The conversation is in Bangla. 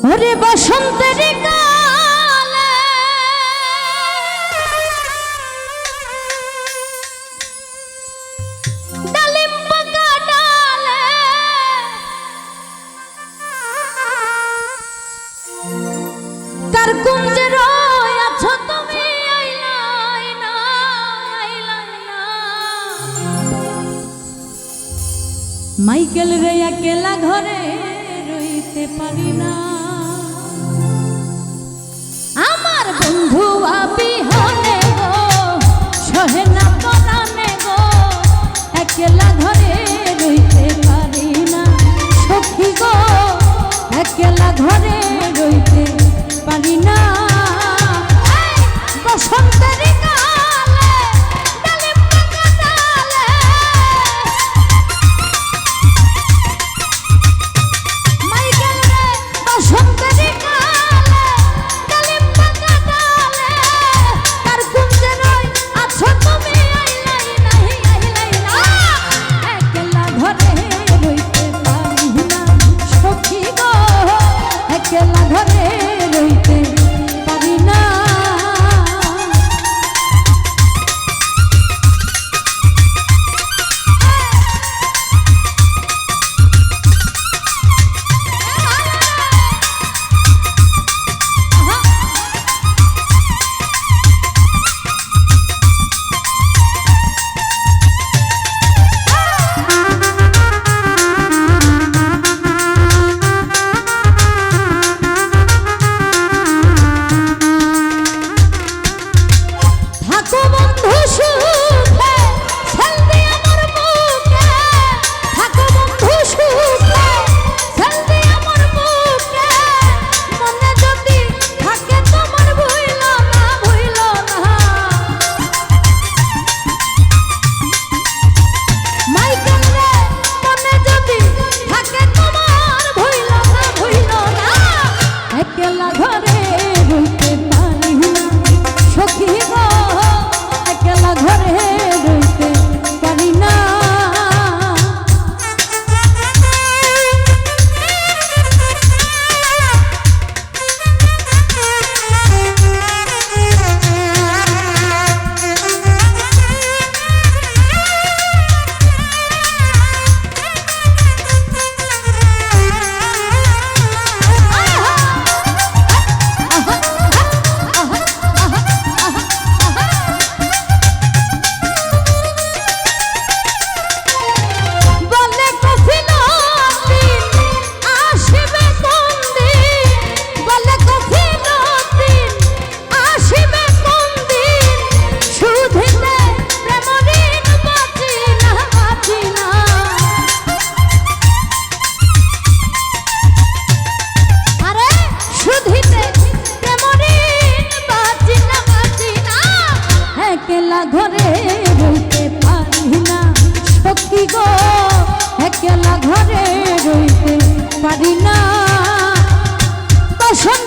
ওরে বসন্তের কালে ডালিম পাকা ডালে কার কুঞ্জে রয় আছো তুমি আইলাই না মাইকেল রে একলা ঘরে রইতে পারি না আমার বন্ধু বিহনে গো সহে না পরানে গো একলা ঘরে রইতে পারি না সখী গো একলা ঘরে রইতে পারি না বসন্তের কালে ডালিম পাকা ডালে মাইকেল রে বসন্তের কালে ডালিম পাকা ডালে তার কুঞ্জে রয় আছো তুমি আইলাই না একলা ঘরে রইতে পারি না সখী গো একলা ঘরে রইতে পারি না ঘরে রইতে পারি না সখী গো একলা ঘরে রইতে পারি না বসন্ত